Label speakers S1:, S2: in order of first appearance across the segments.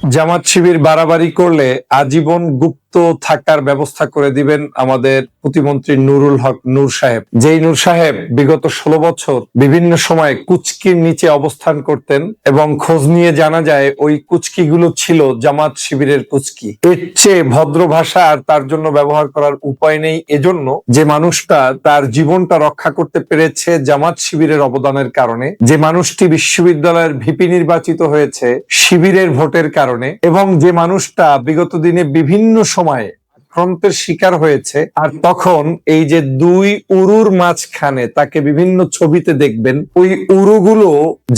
S1: জামাত শিবির বাড়াবাড়ি করলে আজীবন গুপ্ত থাকার ব্যবস্থা করে দিবেন আমাদের প্রতিমন্ত্রী নুরুল হক নূর সাহেব। যেই নূর সাহেব বিগত 16 বছর বিভিন্ন সময় কুচকির নিচে অবস্থান করতেন এবং খোঁজ নিয়ে জানা যায় ওই কুচকিগুলো ছিল জামাত শিবিরের কুচকি। এর চেয়ে ভদ্র ভাষা আর তার জন্য ব্যবহার করার উপায় নেই, এজন্য যে মানুষটা তার জীবনটা রক্ষা করতে পেরেছে জামাত শিবিরের অবদানের কারণে, যে মানুষটি বিশ্ববিদ্যালয়ের ভিপি নির্বাচিত হয়েছে শিবিরের ভোটের কারণে, এবং যে মানুষটা বিগত দিনে বিভিন্ন সময়ে আক্রান্তের শিকার হয়েছে, আর তখন এই যে দুই উরুর মাঝখানে তাকে বিভিন্ন ছবিতে দেখবেন, ওই উরুগুলো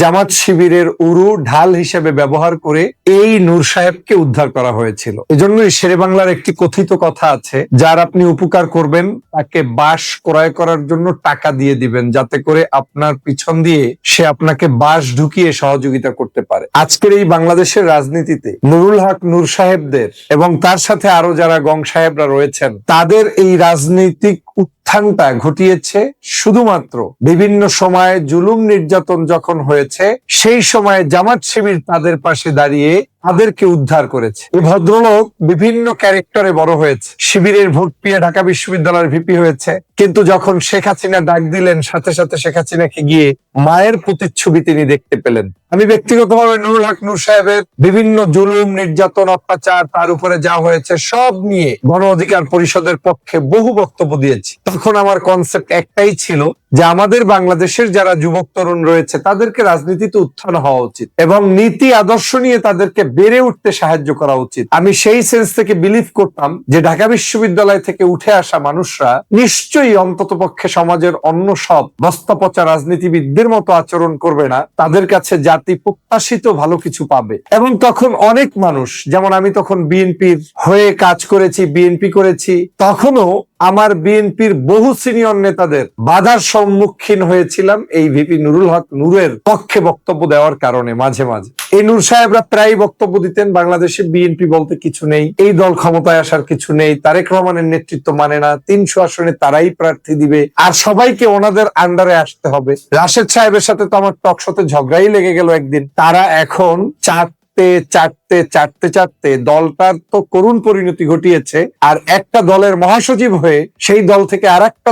S1: জামাত শিবিরের উরু ঢাল হিসেবে ব্যবহার করে এই নূর সাহেবকে উদ্ধার করা হয়েছিল। এজন্যই শেরে বাংলার একটি কথিত কথা আছে, যার আপনি উপকার করবেন তাকে বাঁশ ক্রয় করার জন্য টাকা দিয়ে দিবেন, যাতে করে আপনার পিছন দিয়ে সে আপনাকে বাঁশ ঢুকিয়ে সহযোগিতা করতে পারে। আজকের এই বাংলাদেশের রাজনীতিতে নুরুল হক নূর সাহেবদের এবং তার সাথে আরো যারা গং সাহেবরা রয়েছেন, তাদের এই রাজনৈতিক উত্থানটা ঘটিয়েছে শুধুমাত্র বিভিন্ন সময়ে জুলুম নির্যাতন যখন হয়েছে, সেই সময়ে জামাত শিবির তাদের পাশে দাঁড়িয়ে তাদেরকে উদ্ধার করেছে। এই ভদ্রলোক বিভিন্ন ক্যারেক্টারে বড় হয়েছে। শিবিরের ভোট পেয়ে ঢাকা বিশ্ববিদ্যালয়ের ভিপি হয়েছে, কিন্তু যখন শেখ হাসিনা ডাক দিলেন সাথে সাথে শেখ হাসিনাকে গিয়ে মায়ের প্রতিচ্ছবি তিনি দেখতে পেলেন। আমি ব্যক্তিগতভাবে নুরুল হক নূর সাহেবের বিভিন্ন জুলুম নির্যাতন অত্যাচার তার উপরে যা হয়েছে সব নিয়ে গণ অধিকার পরিষদের পক্ষে বহু বক্তব্য দিয়েছি। তখন আমার কনসেপ্ট একটাই ছিল যে আমাদের বাংলাদেশের যারা যুবক তরুণ রয়েছে তাদেরকে রাজনীতিতে উত্থান হওয়া উচিত এবং নীতি আদর্শ নিয়ে তাদেরকে বেড়ে উঠতে সাহায্য করা উচিত। আমি সেই সেন্স থেকে বিলিভ করতাম যে ঢাকা বিশ্ববিদ্যালয় থেকে উঠে আসা মানুষরা নিশ্চয়ই অন্ততপক্ষে সমাজের অন্য সব বস্তাপচা রাজনীতিবিদদের মতো আচরণ করবে না, তাদের কাছে জাতি প্রত্যাশিত ভালো কিছু পাবে। এবং তখন অনেক মানুষ, যেমন আমি তখন বিএনপির হয়ে কাজ করেছি, বিএনপি করেছি, তখনও আমার বিএনপির বহু সিনিয়র নেতাদের বাধার সম্মুখীন হয়েছিলাম এই ভিপি নুরুল হক নূরের পক্ষে বক্তব্য দেওয়ার কারণে। মাঝে মাঝে এই নূর সাহেবরা প্রায় বক্তব্য দিতেন বাংলাদেশে বিএনপি বলতে কিছু নেই, এই দল ক্ষমতায় আসার কিছু নেই, তারেক রহমানের নেতৃত্ব মানে না, 300 আসনে তারাই প্রার্থী দিবে আর সবাইকে ওনাদের আন্ডারে আসতে হবে। রাশেদ সাহেবের সাথে তো আমার টকশোতে ঝগড়াই লেগে গেল একদিন। তারা এখন চাটতে দলটার তো করুণ পরিণতি ঘটিয়েছে, আর একটা দলের মহাসচিব হয়ে সেই দল থেকে আর একটা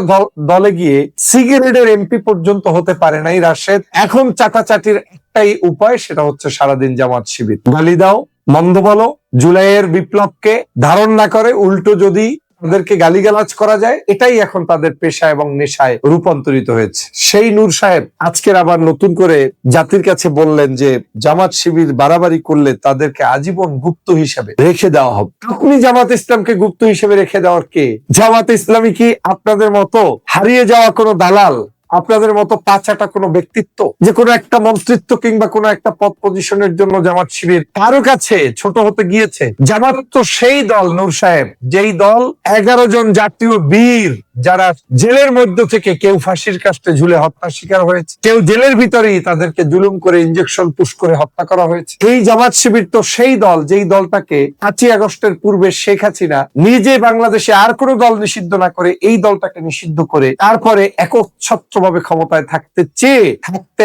S1: দলে গিয়ে সিগারেটের এমপি পর্যন্ত হতে পারে নাই রাশেদ। এখন চাটাচাটির একটাই উপায়, সেটা হচ্ছে সারাদিন জামাত শিবির গালি দাও, মন্দ বলো, জুলাইয়ের বিপ্লবকে ধারণ না করে উল্টো যদি তাদেরকে গালিগালাজ করা যায়, এটাই এখন তাদের পেশা এবং নেশায় রূপান্তরিত হয়েছে। সেই নূর সাহেব আজকের আবার নতুন করে জাতির কাছে বললেন যে জামাত শিবির বাড়াবাড়ি করলে তাদেরকে আজীবন গুপ্ত হিসেবে রেখে দেওয়া হবে। আপনি জামাত ইসলামকে গুপ্ত হিসেবে রেখে দেওয়ার কে? জামাত ইসলামী কি আপনাদের মতো হারিয়ে যাওয়া কোনো দালাল, আপনাদের মতো পাঁচাটা কোনো ব্যক্তিত্ব যে কোনো একটা মন্ত্রিত্ব কিংবা কোনো একটা পদ পজিশনের জন্য জামাত শিবির কারো কাছে ছোট হতে গিয়েছে? জামাত তো সেই দল নূর সাহেব, যেই দল 11 জন জাতীয় বীর যারা জেলের মধ্য থেকে কেউ ফাঁসির কাস্টে ঝুলে হত্যার শিকার হয়েছে, কেউ জেলের ভিতরেই তাদেরকে জুলুম করে ইনজেকশন পুশ করে হত্যা করা হয়েছে। এই জামাত শিবির তো সেই দল যেই দলটাকে 5ই আগস্টের পূর্বে শেখ হাসিনা নিজে বাংলাদেশে আর কোনো দল নিষিদ্ধ না করে এই দলটাকে নিষিদ্ধ করে তারপরে একচ্ছত্রভাবে ক্ষমতায় থাকতে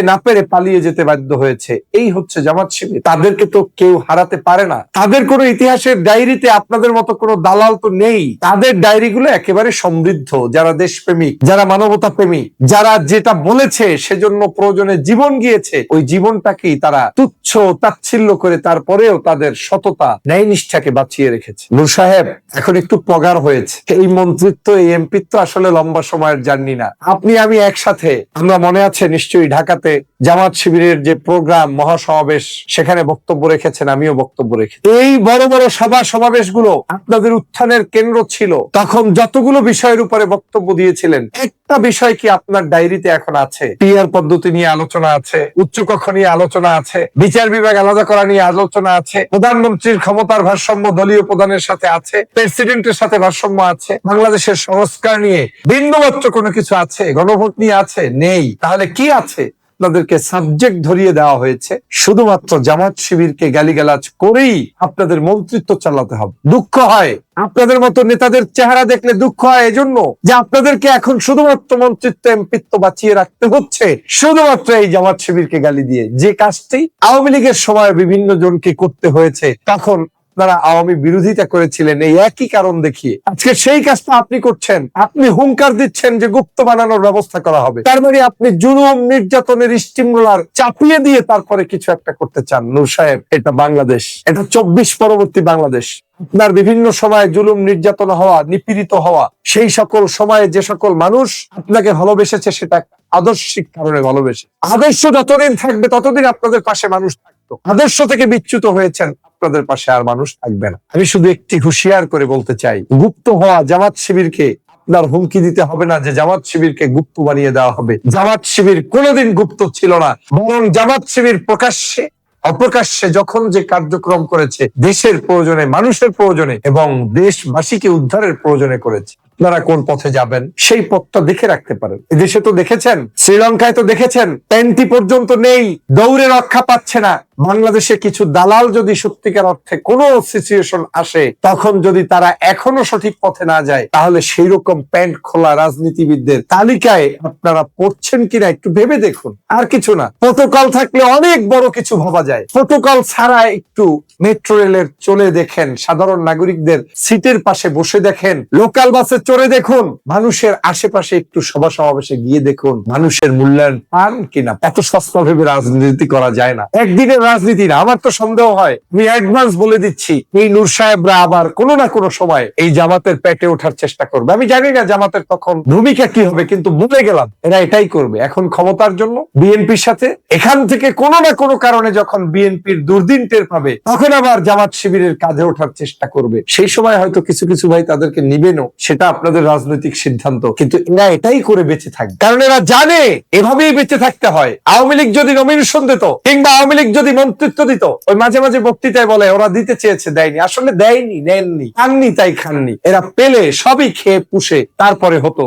S1: না পেরে পালিয়ে যেতে বাধ্য হয়েছে। এই হচ্ছে জামাত শিবির। তাদেরকে তো কেউ হারাতে পারে না। তাদের কোনো ইতিহাসের ডায়েরিতে আপনাদের মতো কোনো দালাল তো নেই। তাদের ডায়েরিগুলো একেবারে সমৃদ্ধ। যারা দেশপ্রেমিক, যারা মানবতা প্রেমী, যারা যেটা বলেছে সেজন্য প্রয়োজনে জীবন গিয়েছে, ওই জীবনটাকেই তারা তুচ্ছ তাচ্ছিল্য করে তারপরেও তাদের সততা ন্যায় নিষ্ঠাকে বাঁচিয়ে রেখেছে। নূর সাহেব এখন একটু পগার হয়েছে। এই মন্ত্রিত্ব, এই এমপিত্ব আসলে লম্বা সময়ের জার্নি না। আপনি আমি একসাথে, আমরা মনে আছে নিশ্চয়ই ঢাকাতে জামাত শিবিরের যে প্রোগ্রাম মহাসমাবেশ, সেখানে বক্তব্য রেখেছেন, আমিও বক্তব্য রেখেছি। এই বড় বড় সমাবেশগুলো আপনাদের উত্থানের কেন্দ্র ছিল। তখন যতগুলো বিষয়ের উপরে বক্তব্য দিয়েছিলেন, একটা বিষয় কি আপনার ডায়েরিতে এখন আছে? পিআর পদ্ধতি নিয়ে আলোচনা আছে, উচ্চকক্ষ নিয়ে আলোচনা আছে, বিচার বিভাগ আলাদা করা নিয়ে আলোচনা আছে, প্রধানমন্ত্রীর ক্ষমতার ভারসাম্য দলীয় প্রধানের সাথে আছে, প্রেসিডেন্টের সাথে ভারসাম্য আছে, বাংলাদেশের সংস্কার নিয়ে বিন্দুমাত্র কোনো কিছু আছে? গণভোট নিয়ে আছে? নেই। তাহলে কি আছে? আপনাদেরকে সাবজেক্ট ধরিয়ে দেওয়া হয়েছে শুধুমাত্র জামাত শিবিরকে গালিগালাজ করেই আপনাদের মন্ত্রিত্ব চালাতে হবে। দুঃখ হয় আপনাদের মতো নেতাদের চেহারা দেখলে, দুঃখ হয় এজন্য যে আপনাদেরকে এখন শুধুমাত্র মন্ত্রিত্ব এমপিত্ব বাঁচিয়ে রাখতে হচ্ছে শুধুমাত্র এই জামাত শিবিরকে গালি দিয়ে। যে কাজটি আওয়ামী লীগের সময় বিভিন্ন জনকে করতে হয়েছে, তখন তারা আওয়ামী বিরোধিতা করেছিলেন এই একই কারণ দেখিয়ে। আজকে সেই কাজটা আপনি করছেন। আপনি হুঙ্কার দিচ্ছেন যে গুপ্ত বানানোর ব্যবস্থা করা হবে, তার মানে আপনি জুলুম নির্যাতনের স্টিম রোলার চাপিয়ে দিয়ে তারপরে কিছু একটা করতে চান। নূর সাহেব, এটা বাংলাদেশ, এটা 24 পরবর্তী বাংলাদেশ। আপনার বিভিন্ন সময়ে জুলুম নির্যাতন হওয়া, নিপীড়িত হওয়া, সেই সকল সময়ে যে সকল মানুষ আপনাকে ভালোবেসেছে সেটা আদর্শিক কারণে ভালোবেসে। আদর্শ যতদিন থাকবে ততদিন আপনাদের পাশে মানুষ থাকতো। আদর্শ থেকে বিচ্যুত হয়েছেন, আপনাদের পাশে আর মানুষ থাকবে না। আমি শুধু একটি হুঁশিয়ার করে বলতে চাই, গুপ্ত হওয়া জামাত শিবিরকে আপনার হুমকি দিতে হবে না যে জামাত শিবিরকে গুপ্ত বানিয়ে দেওয়া হবে। জামাত শিবির কোনোদিন গুপ্ত ছিল না, বরং জামাত শিবির প্রকাশ্যে অপ্রকাশ্যে যখন যে কার্যক্রম করেছে দেশের প্রয়োজনে, মানুষের প্রয়োজনে এবং দেশবাসীকে উদ্ধারের প্রয়োজনে করেছে। আপনারা কোন পথে যাবেন সেই পথটা দেখে রাখতে পারেন। এদেশে তো দেখেছেন, শ্রীলঙ্কায় তো দেখেছেন, প্যান্টি পর্যন্ত নেই, দৌড়ে রক্ষা পাচ্ছে না। বাংলাদেশে কিছু দালাল যদি সত্যিকার অর্থে কোন সিচুয়েশন আসে, তখন যদি তারা এখনো সঠিক পথে না যায়, তাহলে সেই রকম প্যান্ট খোলা রাজনীতিবিদদের তালিকায় আপনারা পড়ছেন কিনা একটু ভেবে দেখুন। আর কিছু না, প্রোটোকল থাকলে অনেক বড় কিছু ভাবা যায়। প্রোটোকল ছাড়া একটু মেট্রো রেলের চলে দেখেন, সাধারণ নাগরিকদের সিটের পাশে বসে দেখেন, লোকাল বাসে চড়ে দেখুন, মানুষের আশেপাশে একটু সভা সমাবেশে গিয়ে দেখুন মানুষের মূল্যায়ন পান কিনা। এত সস্তা ভেবে রাজনীতি করা যায় না, একদিনের রাজনীতি না। আমার তো সন্দেহ হয়, আমি অ্যাডভান্স বলে দিচ্ছি, এই নূর সাহেবরা আবার কোনো না কোনো সময় এই জামাতের পেটে ওঠার চেষ্টা করবে। আমি জানি না জামাতের তখন ভূমিকা কি হবে, কিন্তু বলে গেলাম এরা এটাই করবে। এখন ক্ষমতার জন্য বিএনপির সাথে, এখান থেকে কোনো না কোনো কারণে যখন বিএনপির দুর্দিন টের পাবে, তখন আবার জামাত শিবিরের কাঁধে ওঠার চেষ্টা করবে। সেই সময় হয়তো কিছু কিছু ভাই তাদেরকে নিবেনও, সেটা আপনাদের রাজনৈতিক সিদ্ধান্ত, কিন্তু এরা এটাই করে বেঁচে থাকবে, কারণ এরা জানে এভাবেই বেঁচে থাকতে হয়। আওয়ামী লীগ যদি নমিনেশন দিত কিংবা আওয়ামী লীগ যদি মন্ত্রিত্ব দিত, ওই মাঝে মাঝে বক্তৃতায় বলে ওরা দিতে চেয়েছে, দেয়নি। আসলে দেয়নি, নেননি, খাননি, তাই খাননি। এরা পেলে সবই খেয়ে পুষে তারপরে হতো।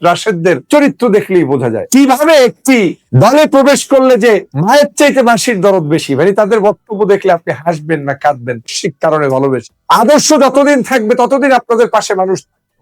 S1: রাশেদদের চরিত্র দেখলেই বোঝা যায় কিভাবে একটি দলে প্রবেশ করলে যে মায়ের চাইতে মাসির দরদ বেশি। মানে তাদের বক্তব্য দেখলে আপনি হাসবেন না কাঁদবেন, ঠিক কারণে ভালোবেসে। আদর্শ যতদিন থাকবে ততদিন আপনাদের পাশে মানুষ,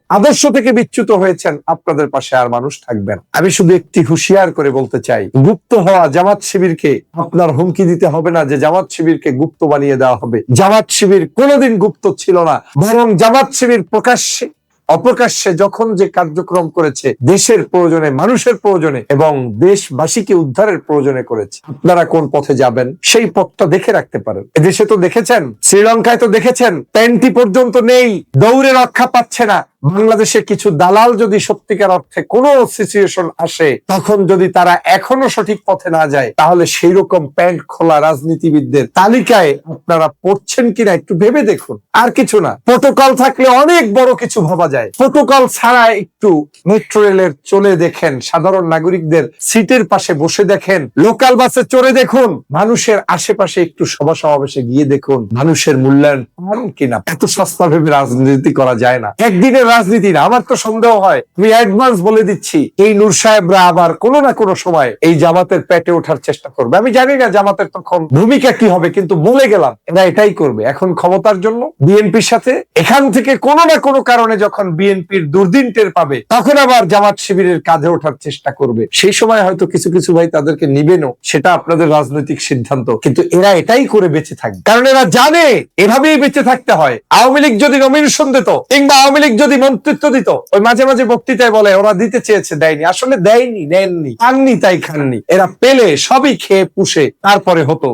S1: আদর্শ থেকে বিচ্যুত হয়েছেন, আপনাদের পাশে আর মানুষ থাকবে না। আমি শুধু একটি হুঁশিয়ার করে বলতে চাই, গুপ্ত হওয়া জামাত শিবিরকে আপনার হুমকি দিতে হবে না যে জামাত শিবিরকে গুপ্ত বানিয়ে দেওয়া হবে। জামাত শিবির কোনোদিন গুপ্ত ছিল না, বরং জামাত শিবির প্রকাশ্যে অপ্রকাশ্যে যখন যে কার্যক্রম করেছে দেশের প্রয়োজনে, মানুষের প্রয়োজনে এবং দেশবাসীকে উদ্ধারের প্রয়োজনে করেছে। আপনারা কোন পথে যাবেন সেই পথটা দেখে রাখতে পারেন। এদেশে তো দেখেছেন, শ্রীলঙ্কায় তো দেখেছেন, প্যান্টি পর্যন্ত নেই, দৌড়ে রক্ষা পাচ্ছে না। বাংলাদেশে কিছু দালাল যদি সত্যিকার অর্থে কোন সিচুয়েশন আসে, তখন যদি তারা এখনো সঠিক পথে না যায়, তাহলে সেই রকম প্যান্ট খোলা রাজনীতিবিদদের তালিকায় আপনারা পড়ছেন কিনা একটু ভেবে দেখুন। আর কিছু না, প্রোটোকল থাকলে অনেক বড় কিছু ভাবা যায়। প্রোটোকল ছাড়া একটু মেট্রো রেলের চলে দেখেন, সাধারণ নাগরিকদের সিটের পাশে বসে দেখেন, লোকাল বাসে চড়ে দেখুন, মানুষের আশেপাশে একটু সভা সমাবেশে গিয়ে দেখুন মানুষের মূল্যায়ন পান কিনা। এত সস্তা ভেবে রাজনীতি করা যায় না, একদিনের রাজনীতি না। আমার তো সন্দেহ হয়, আমি অ্যাডভান্স বলে দিচ্ছি, এই নূর সাহেবরা আবার কোনো না কোনো সময় এই জামাতের পেটে ওঠার চেষ্টা করবে। আমি জানি না জামাতের তখন ভূমিকা কি হবে, কিন্তু বলে গেলাম এরা এটাই করবে। এখন ক্ষমতার জন্য বিএনপির সাথে, এখান থেকে কোনো না কোনো কারণে যখন বিএনপির দুর্দিন টের পাবে, তখন আবার জামাত শিবিরের কাঁধে ওঠার চেষ্টা করবে। সেই সময় হয়তো কিছু কিছু ভাই তাদেরকে নিবেনও, সেটা আপনাদের রাজনৈতিক সিদ্ধান্ত, কিন্তু এরা এটাই করে বেঁচে থাকবে, কারণ এরা জানে এভাবেই বেঁচে থাকতে হয়। আওয়ামী লীগ যদি নমিনেশন দিত কিংবা আওয়ামী লীগ যদি মন্ত্রিত্ব দিত, ওই মাঝে মাঝে বক্তৃতায় বলে ওরা দিতে চেয়েছে, দেয়নি। আসলে দেয়নি, নেননি, খাননি, তাই খাননি। এরা পেলে সবই খেয়ে পুষে তারপরে হতো।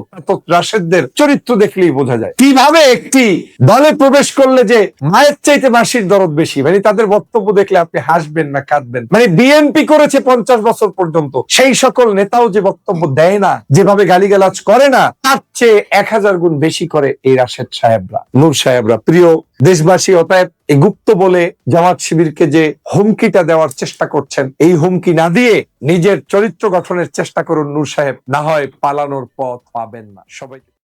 S1: রাশেদদের চরিত্র দেখলেই বোঝা যায় কিভাবে একটি দলে প্রবেশ করলে যে মায়ের চাইতে মাসির দরদ বেশি। মানে তাদের বক্তব্য দেখলে আপনি হাসবেন না কাঁদবেন। মানে বিএনপি করেছে 50 বছর পর্যন্ত, সেই সকল নেতাও যে বক্তব্য দেয় না, যেভাবে গালিগালাজ করে না, তার চেয়ে 1000 গুণ বেশি করে এই রাশেদ সাহেবরা, নূর সাহেবরা। প্রিয় দেশবাসী, অতএব এই গুপ্ত বলে জামাত শিবিরকে যে হুমকিটা দেওয়ার চেষ্টা করছেন, এই হুমকি না দিয়ে নিজের চরিত্র গঠনের চেষ্টা করুন নূর সাহেব, না হয় পালানোর পথ পাবেন না। সবাই